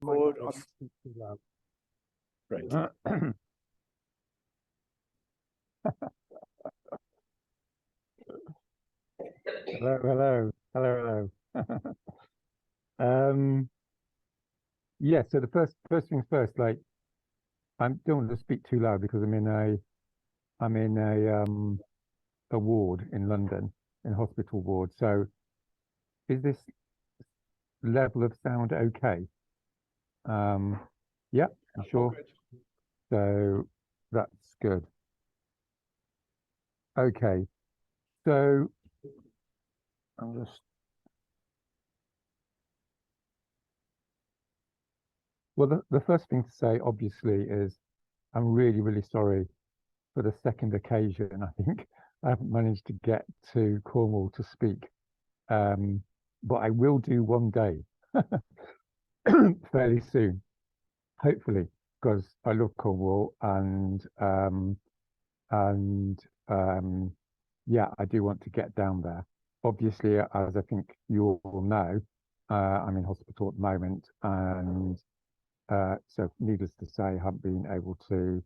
Board on. Right. Hello. Um, yeah, so the first things first, like I don't want to speak too loud because I'm in a ward in London, in a hospital ward. So is this level of sound okay? Um, yeah, you sure? So that's good. Okay. So I'm just well the first thing to say obviously is I'm really, really sorry for the second occasion. I think I haven't managed to get to Cornwall to speak. But I will do one day fairly soon, hopefully, because I love Cornwall and yeah, I do want to get down there. Obviously, as I think you all know, I'm in hospital at the moment, and so needless to say, I haven't been able to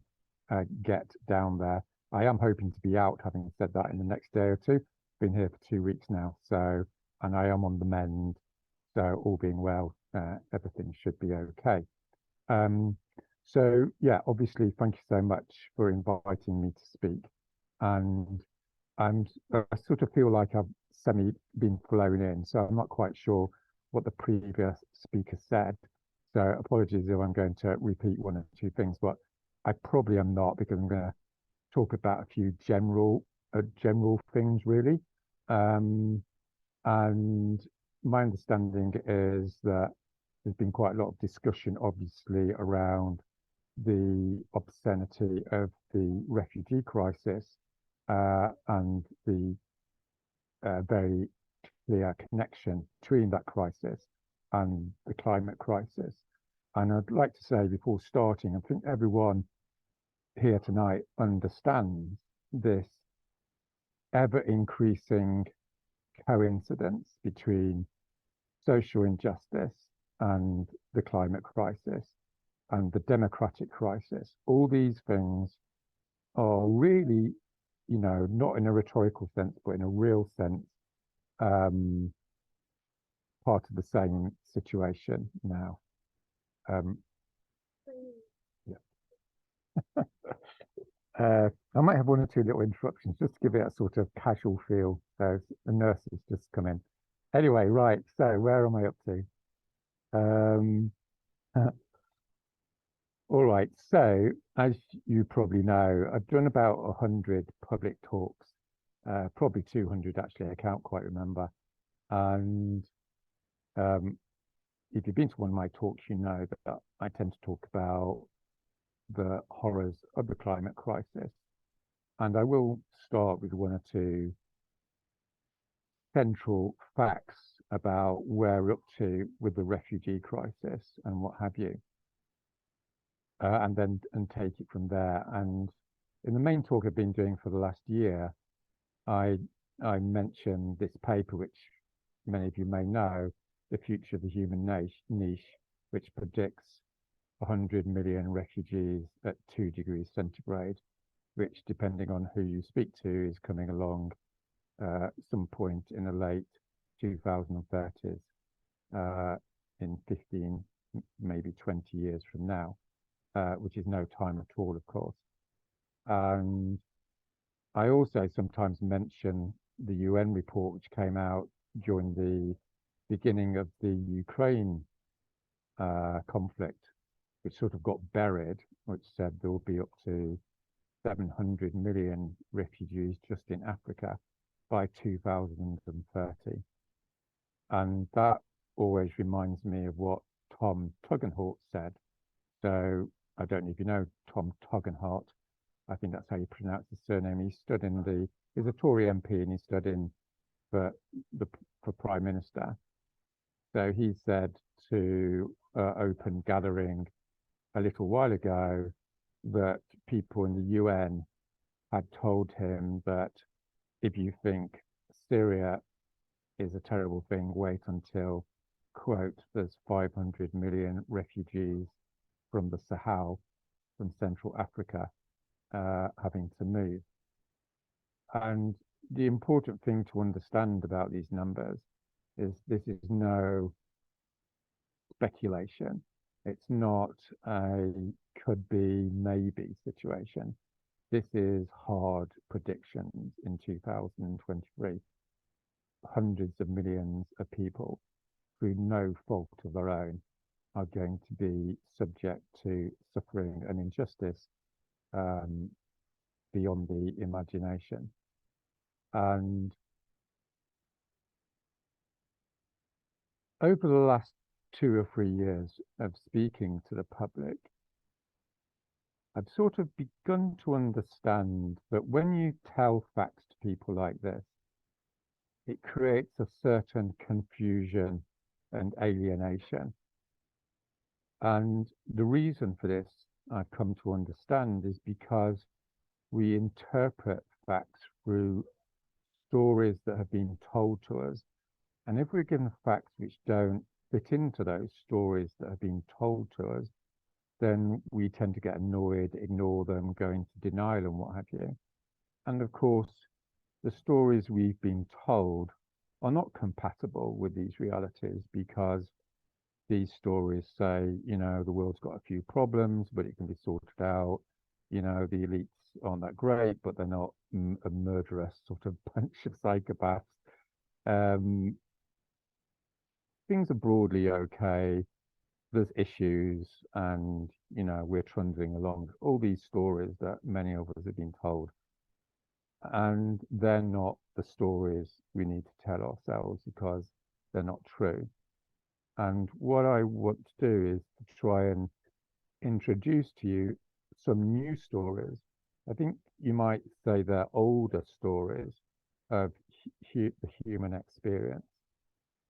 get down there. I am hoping to be out, having said that, in the next day or two. Been here for 2 weeks now, so and I am on the mend, so all being well, everything should be okay. Um, so yeah, obviously, thank you so much for inviting me to speak, and I sort of feel like I've semi been flown in, so I'm not quite sure what the previous speaker said. So apologies if I'm going to repeat one or two things, but I probably am not because I'm going to talk about a few general things really. Um, and my understanding is that there's been quite a lot of discussion, obviously, around the obscenity of the refugee crisis and the very clear connection between that crisis and the climate crisis. And I'd like to say before starting, I think everyone here tonight understands this ever increasing coincidence between social injustice and the climate crisis and the democratic crisis. All these things are really, not in a rhetorical sense, but in a real sense, um, part of the same situation now. Um, yeah. I might have one or two little interruptions just to give it a sort of casual feel. So the nurses just come in. Anyway, right. So where am I up to? Um, all right. So as you probably know, I've done about 100 public talks, probably 200 actually. I can't quite remember. And um, if you've been to one of my talks, you know that I tend to talk about the horrors of the climate crisis. And I will start with one or two central facts about where we're up to with the refugee crisis and what have you, and then take it from there. And in the main talk I've been doing for the last year, I I mentioned this paper, which many of you may know, The Future of the Human Niche, which predicts 100 million refugees at 2 degrees centigrade, which, depending on who you speak to, is coming along some point in the late 2030s, in 15, maybe 20 years from now, which is no time at all, of course. And I also sometimes mention the UN report, which came out during the beginning of the Ukraine conflict, which sort of got buried, which said there will be up to 700 million refugees just in Africa by 2030. And that always reminds me of what Tom Tuggenhart said. So I don't know if you know Tom Tuggenhart. I think that's how you pronounce his surname. He's a Tory MP and he's studying for the for Prime Minister. So he said to Open Gathering a little while ago that people in the UN had told him that if you think Syria is a terrible thing, wait until quote, there's 500 million refugees from the Sahel, from Central Africa, having to move. And the important thing to understand about these numbers is this is no speculation. It's not a could be, maybe situation. This is hard predictions in 2023. Hundreds of millions of people, through no fault of their own, are going to be subject to suffering and injustice beyond the imagination. And over the last 2 or 3 years of speaking to the public, I've sort of begun to understand that when you tell facts to people like this, it creates a certain confusion and alienation. And the reason for this, I've come to understand, is because we interpret facts through stories that have been told to us. And if we're given facts which don't fit into those stories that have been told to us, then we tend to get annoyed, ignore them, go into denial and what have you. And of course, the stories we've been told are not compatible with these realities, because these stories say, the world's got a few problems, but it can be sorted out. The elites aren't that great, but they're not a murderous sort of bunch of psychopaths. Things are broadly okay. There's issues, and we're trundling along. All these stories that many of us have been told, and they're not the stories we need to tell ourselves, because they're not true. And what I want to do is to try and introduce to you some new stories. I think you might say they're older stories of the human experience.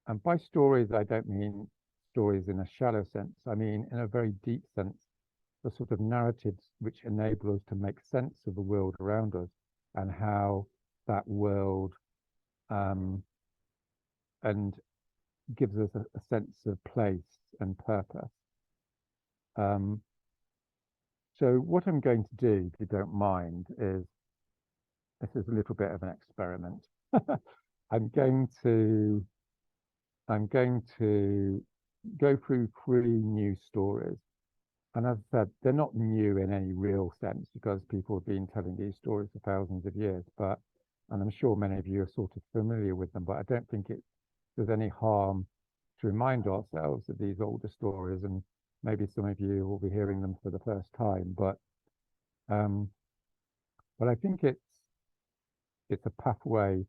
And by stories, I don't mean stories in a shallow sense. I mean, in a very deep sense, the sort of narratives which enable us to make sense of the world around us and how that world and gives us a sense of place and purpose. So what I'm going to do, if you don't mind, is this is a little bit of an experiment. I'm going to go through 3 new stories. And as I said, they're not new in any real sense, because people have been telling these stories for thousands of years. And I'm sure many of you are sort of familiar with them, but I don't think there's any harm to remind ourselves of these older stories. And maybe some of you will be hearing them for the first time. But I think it's a pathway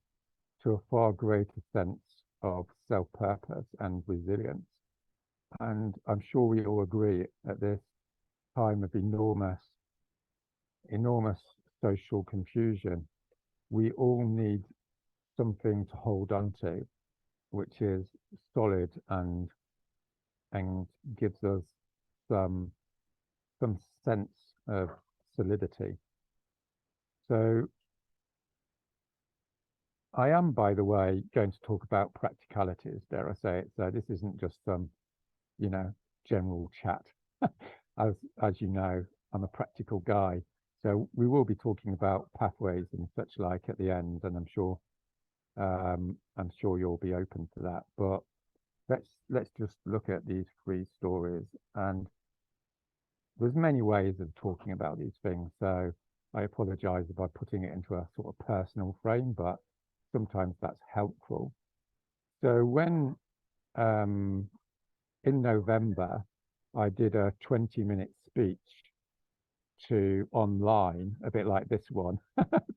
to a far greater sense of self-purpose and resilience. And I'm sure we all agree, at this time of enormous social confusion, we all need something to hold on to, which is solid and gives us some sense of solidity. So I am, by the way, going to talk about practicalities, dare I say it. So this isn't just some, general chat. As you know, I'm a practical guy. So we will be talking about pathways and such like at the end, and I'm sure you'll be open to that. But let's just look at these 3 stories. And there's many ways of talking about these things. So I apologize by putting it into a sort of personal frame, but sometimes that's helpful. So when in November, I did a 20-minute speech to online, a bit like this one,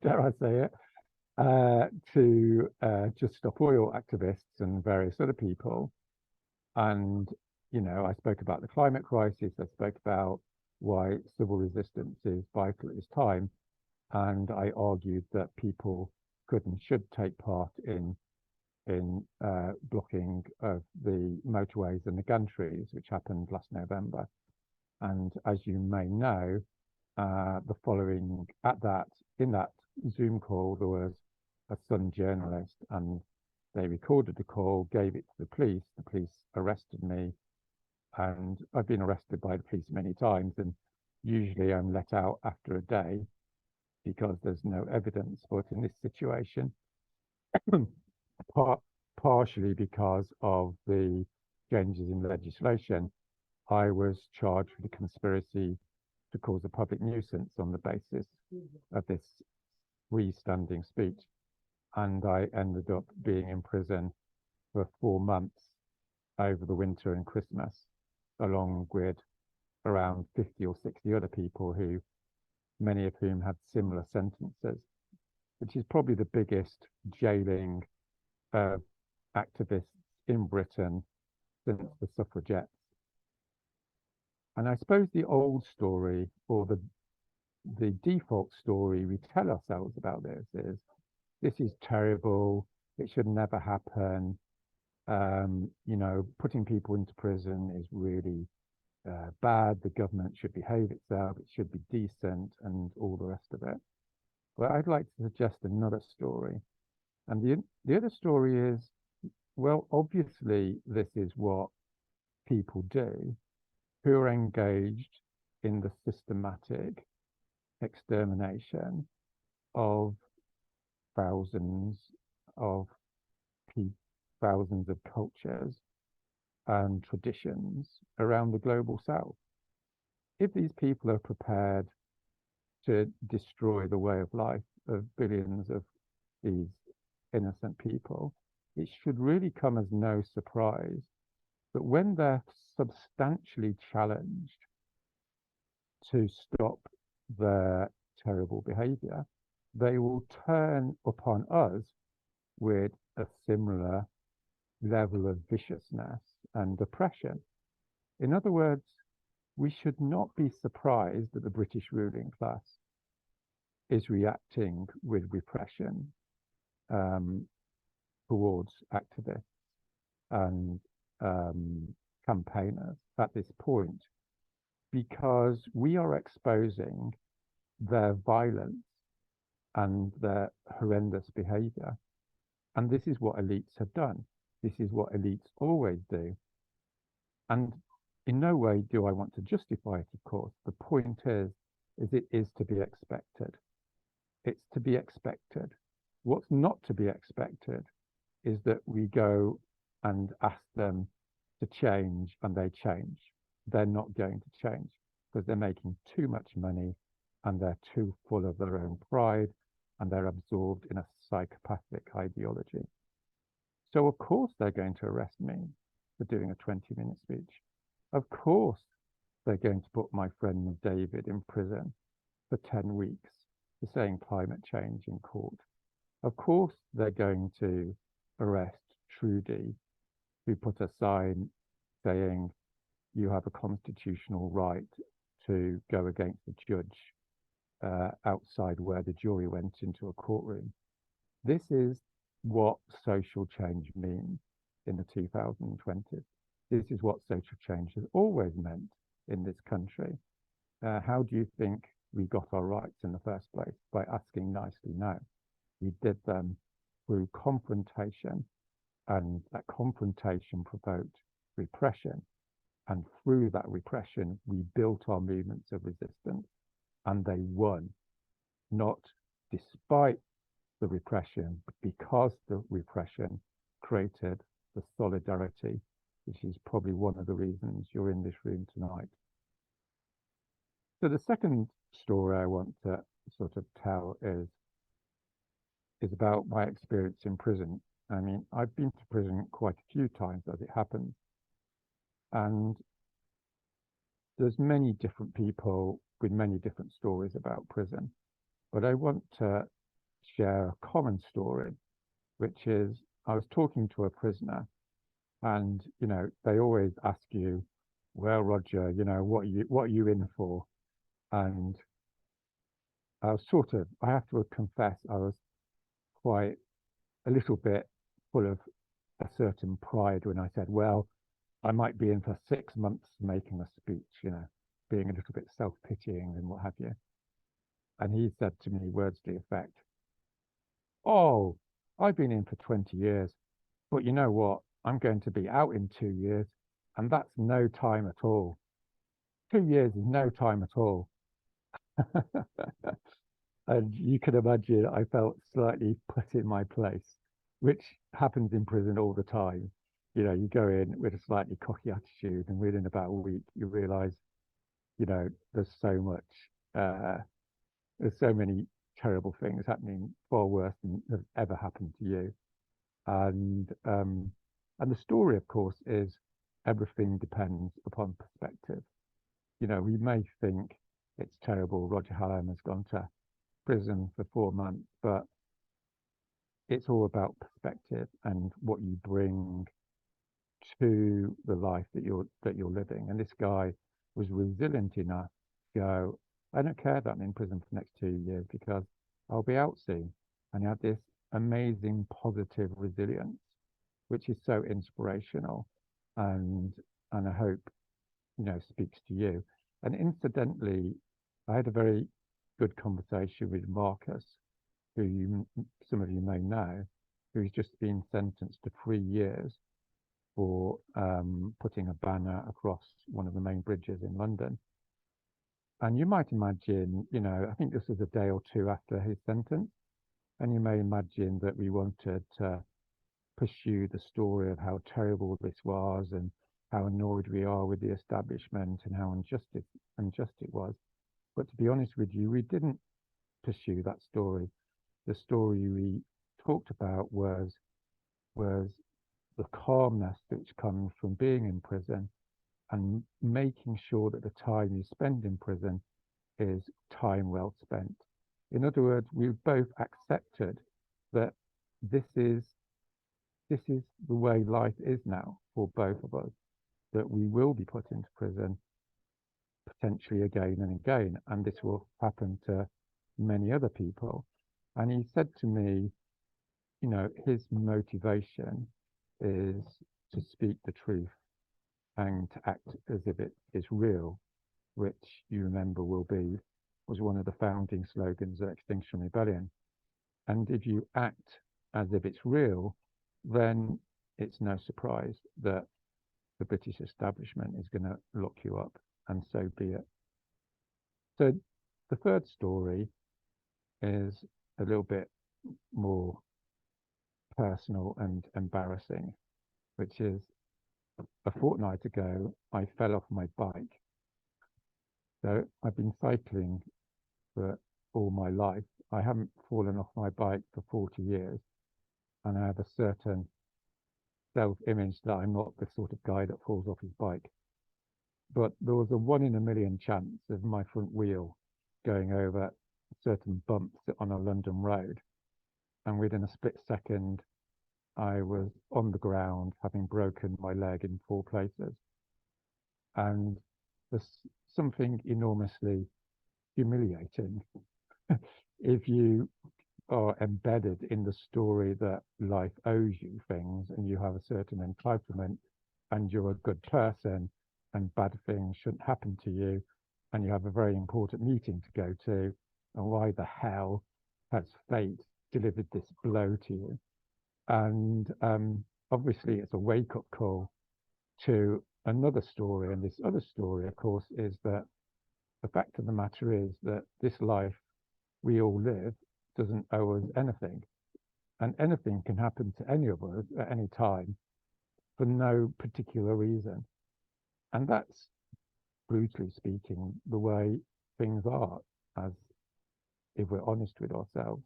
dare I say it, to Just Stop Oil activists and various other people. And, I spoke about the climate crisis. I spoke about why civil resistance is vital at this time. And I argued that people could and should take part in blocking of the motorways and the gantries, which happened last November. And as you may know, in that Zoom call, there was a Sun journalist, and They recorded the call, gave it to the police arrested me, and I've been arrested by the police many times, and usually I'm let out after a day because there's no evidence. But in this situation, partially because of the changes in legislation, I was charged with a conspiracy to cause a public nuisance on the basis of this freestanding speech. And I ended up being in prison for 4 months over the winter and Christmas, along with around 50 or 60 other people who, many of whom had similar sentences, which is probably the biggest jailing of activists in Britain since the suffragettes. And I suppose the old story, or the default story we tell ourselves about this is terrible, it should never happen. Putting people into prison is really bad. The government should behave itself. It should be decent, and all the rest of it. But I'd like to suggest another story, and the other story is, well, obviously this is what people do who are engaged in the systematic extermination of thousands of thousands of cultures and traditions around the global south. If these people are prepared to destroy the way of life of billions of these innocent people, it should really come as no surprise that when they're substantially challenged to stop their terrible behavior, they will turn upon us with a similar level of viciousness and oppression. In other words, we should not be surprised that the British ruling class is reacting with repression towards activists and campaigners at this point, because we are exposing their violence and their horrendous behavior. And this is what elites have done. This is what elites always do. And in no way do I want to justify it, of course. The point is it is to be expected. It's to be expected. What's not to be expected is that we go and ask them to change and they change. They're not going to change because they're making too much money and they're too full of their own pride and they're absorbed in a psychopathic ideology. So of course they're going to arrest me for doing a 20-minute speech. Of course they're going to put my friend David in prison for 10 weeks for saying climate change in court. Of course they're going to arrest Trudy, who put a sign saying you have a constitutional right to go against the judge outside where the jury went into a courtroom. This is what social change means in the 2020s. This is what social change has always meant in this country. How do you think we got our rights in the first place? By asking nicely? No. We did them through confrontation, and that confrontation provoked repression. And through that repression, we built our movements of resistance, and they won, not despite the repression, but because the repression created the solidarity, which is probably one of the reasons you're in this room tonight. So the second story I want to sort of tell is about my experience in prison. I mean, I've been to prison quite a few times as it happens. And there's many different people with many different stories about prison. But I want to share a common story, which is I was talking to a prisoner and, they always ask you, well, Roger, what are you in for? And I was I have to confess, I was quite a little bit full of a certain pride when I said, well, I might be in for 6 months making a speech, being a little bit self-pitying and what have you. And he said to me words to the effect, oh, I've been in for 20 years. but you know what? I'm going to be out in 2 years, and that's no time at all. 2 years is no time at all. And you can imagine I felt slightly put in my place, which happens in prison all the time. You go in with a slightly cocky attitude, and within about a week, you realize, there's so much, uh, there's so many terrible things happening, far worse than have ever happened to you. And and the story, of course, is everything depends upon perspective. We may think it's terrible. Roger Hallam has gone to prison for 4 months, but it's all about perspective and what you bring to the life that you're living. And this guy was resilient enough to go, I don't care that I'm in prison for the next 2 years because I'll be out soon. And he had this amazing positive resilience, which is so inspirational, and I hope speaks to you. And incidentally, I had a very good conversation with Marcus, who some of you may know, who's just been sentenced to 3 years for putting a banner across one of the main bridges in London. And you might imagine, I think this was a day or two after his sentence, and you may imagine that we wanted to pursue the story of how terrible this was and how annoyed we are with the establishment and how unjust it was. But to be honest with you, we didn't pursue that story. The story we talked about was the calmness which comes from being in prison and making sure that the time you spend in prison is time well spent. In other words, we both accepted that this is this is the way life is now for both of us, that we will be put into prison potentially again and again, and this will happen to many other people. And he said to me, his motivation is to speak the truth and to act as if it is real, which you remember was one of the founding slogans of Extinction Rebellion. And if you act as if it's real, then it's no surprise that the British establishment is going to lock you up, and so be it. So the third story is a little bit more personal and embarrassing, which is a fortnight ago, I fell off my bike. So I've been cycling for all my life. I haven't fallen off my bike for 40 years, and I have a certain self-image that I'm not the sort of guy that falls off his bike. But there was a 1 in a million chance of my front wheel going over certain bumps on a London road. And within a split second, I was on the ground, having broken my leg in 4 places. And there's something enormously humiliating if you are embedded in the story that life owes you things and you have a certain entitlement and you're a good person and bad things shouldn't happen to you, and you have a very important meeting to go to, and why the hell has fate delivered this blow to you? And obviously it's a wake-up call to another story, and this other story, of course, is that the fact of the matter is that this life we all live doesn't owe us anything, and anything can happen to any of us at any time for no particular reason. And that's, brutally speaking, the way things are, as if we're honest with ourselves.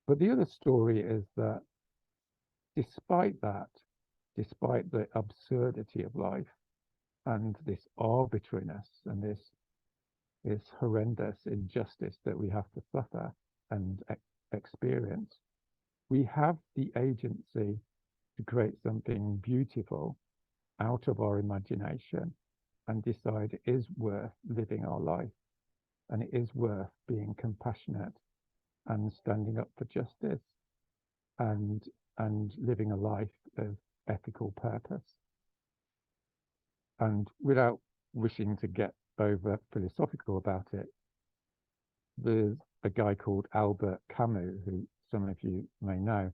But the other story is that despite that, despite the absurdity of life and this arbitrariness and this horrendous injustice that we have to suffer and experience, we have the agency to create something beautiful out of our imagination and decide it is worth living our life, and it is worth being compassionate and standing up for justice and living a life of ethical purpose. And without wishing to get over philosophical about it, there's a guy called Albert Camus, who some of you may know,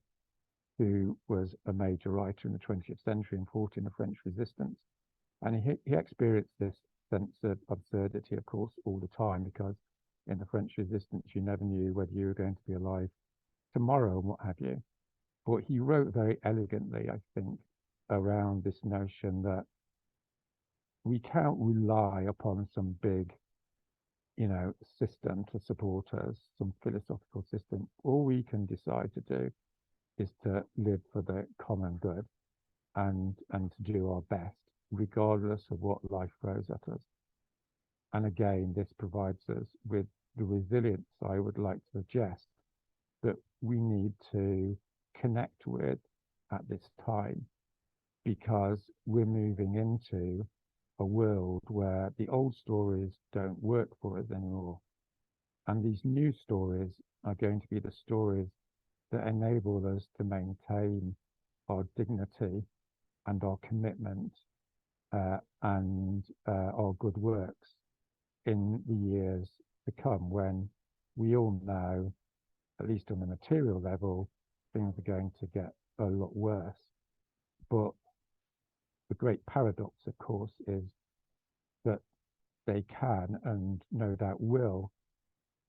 who was a major writer in the 20th century and fought in the French resistance. And he experienced this sense of absurdity, of course, all the time, because in the French resistance, you never knew whether you were going to be alive tomorrow and what have you. But he wrote very elegantly, I think, around this notion that we can't rely upon some big, system to support us, some philosophical system. All we can decide to do is to live for the common good and to do our best, regardless of what life throws at us. And again, this provides us with the resilience I would like to suggest that we need to connect with at this time, because we're moving into a world where the old stories don't work for us anymore. And these new stories are going to be the stories that enable us to maintain our dignity and our commitment and our good works in the years to come, when we all know, at least on the material level, things are going to get a lot worse. But the great paradox, of course, is that they can, and no doubt will,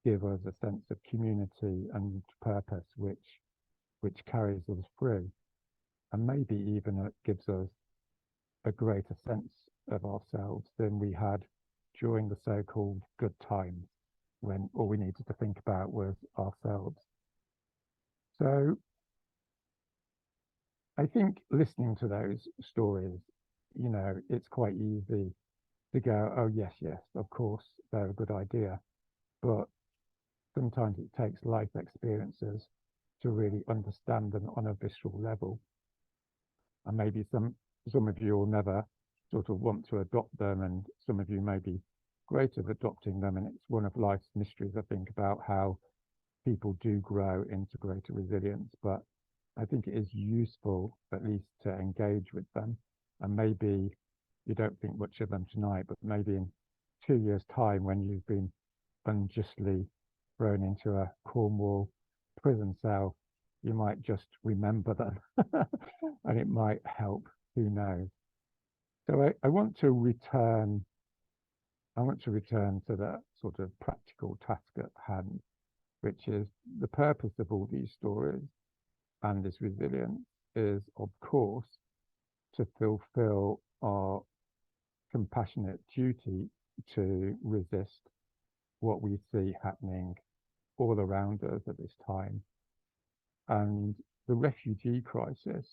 give us a sense of community and purpose, which carries us through, and maybe even gives us a greater sense of ourselves than we had during the so-called good times, when all we needed to think about was ourselves. So I think listening to those stories, it's quite easy to go, oh, yes, of course, they're a good idea. But sometimes it takes life experiences to really understand them on a visceral level. And maybe some of you will never sort of want to adopt them, and some of you may be great at adopting them. And it's one of life's mysteries, I think, about how people do grow into greater resilience. But I think it is useful at least to engage with them. And maybe you don't think much of them tonight, but maybe in 2 years' time, when you've been unjustly thrown into a Cornwall prison cell, you might just remember them and it might help, who knows. So I want to return to the sort of practical task at hand, which is the purpose of all these stories and this resilience is, of course, to fulfill our compassionate duty to resist what we see happening all around us at this time. And the refugee crisis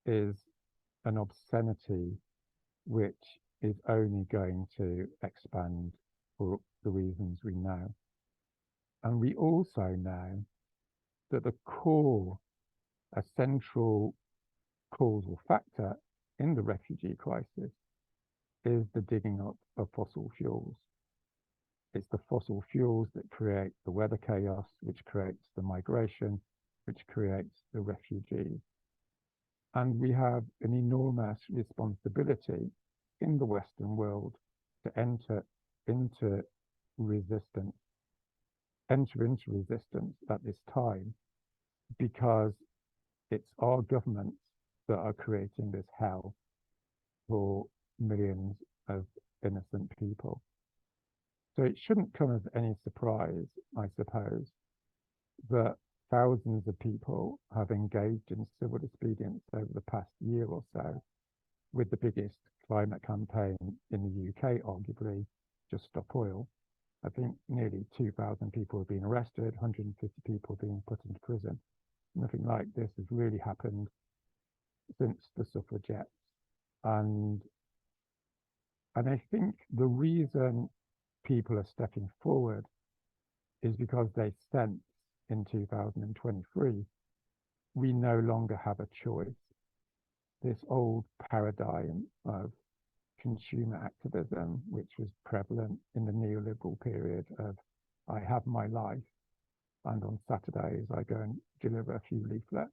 is an obscenity which is only going to expand for the reasons we know. And we also know that the core, a central causal factor in the refugee crisis is the digging up of fossil fuels. It's the fossil fuels that create the weather chaos, which creates the migration, which creates the refugees. And we have an enormous responsibility in the Western world to enter into resistance at this time, because it's our governments that are creating this hell for millions of innocent people. So it shouldn't come as any surprise, I suppose, that thousands of people have engaged in civil disobedience over the past year or so, with the biggest climate campaign in the UK, arguably, Just Stop Oil. I think nearly 2,000 people have been arrested, 150 people being put into prison. Nothing like this has really happened since the suffragettes. And I think the reason people are stepping forward is because they sense in 2023, we no longer have a choice. This old paradigm of consumer activism, which was prevalent in the neoliberal period of, I have my life, and on Saturdays I go and deliver a few leaflets,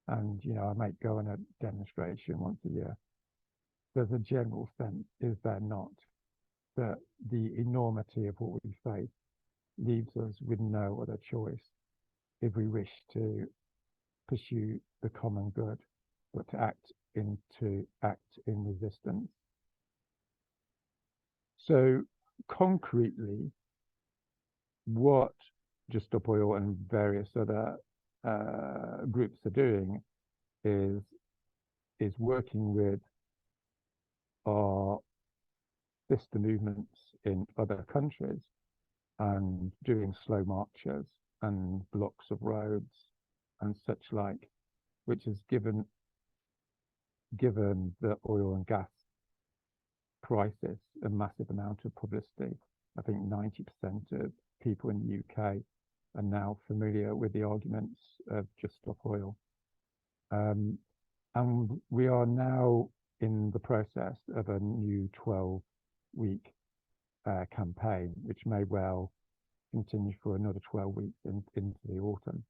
and I might go on a demonstration once a year. There's a general sense, is there not, that the enormity of what we face leaves us with no other choice if we wish to pursue the common good, but to act in resistance. So concretely, what Just Stop Oil and various other groups are doing is working with our sister movements in other countries and doing slow marches and blocks of roads and such like, which has given the oil and gas crisis a massive amount of publicity. I think 90% of people in the UK are now familiar with the arguments of Just Stop Oil. And we are now in the process of a new 12-week campaign, which may well continue for another 12 weeks into the autumn.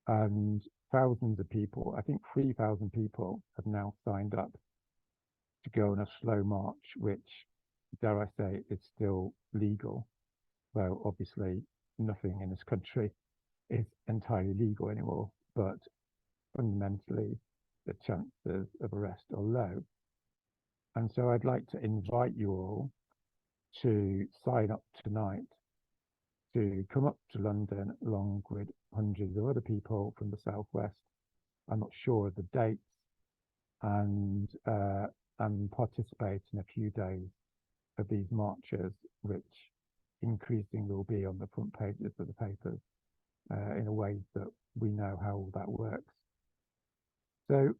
And thousands of people, I think 3,000 people, have now signed up to go on a slow march, which, dare I say, is still legal. Though obviously nothing in this country is entirely legal anymore, but fundamentally the chances of arrest are low. And so I'd like to invite you all to sign up tonight to come up to London along with hundreds of other people from the Southwest. I'm not sure of the dates, and participate in a few days of these marches, which increasingly will be on the front pages of the papers in a way that we know how that works. So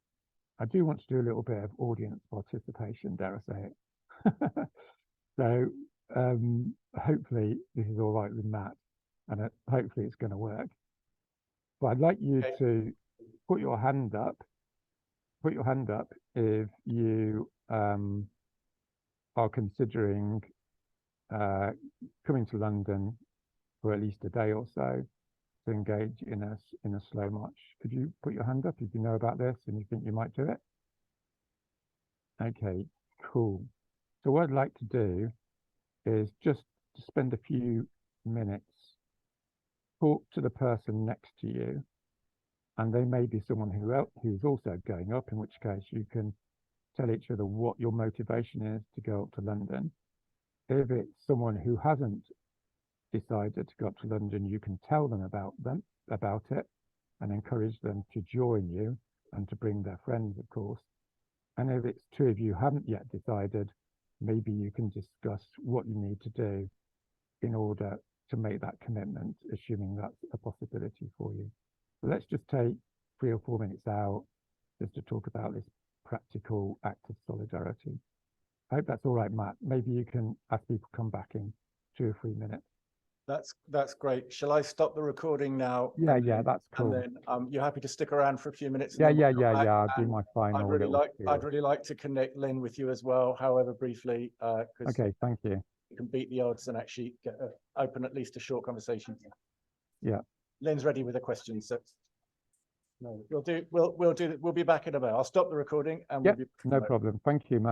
I do want to do a little bit of audience participation, dare I say it. So hopefully this is all right with Matt, and hopefully it's going to work. But I'd like you to put your hand up. Put your hand up if you are considering coming to London for at least a day or so to engage in a slow march. Could you put your hand up if you know about this and you think you might do it? Okay, cool. So what I'd like to do is just to spend a few minutes, talk to the person next to you, and they may be someone who's also going up, in which case you can tell each other what your motivation is to go up to London. If it's someone who hasn't decided to go up to London, you can tell them about it and encourage them to join you and to bring their friends, of course. And if it's two of you who haven't yet decided, maybe you can discuss what you need to do in order to make that commitment, assuming that's a possibility for you. So let's just take 3 or 4 minutes out just to talk about this practical act of solidarity. I hope that's all right, Matt. Maybe you can have people come back in 2 or 3 minutes. That's great. Shall I stop the recording now? Yeah, that's cool. And then you're happy to stick around for a few minutes? Yeah. I'll do my final. I'd really like to connect Lynn with you as well, however briefly. Okay, thank you. You can beat the odds and actually open at least a short conversation. Yeah. Lynn's ready with a question, so no, we'll be back in a bit. I'll stop the recording and we'll be. No problem. Thank you, Matt.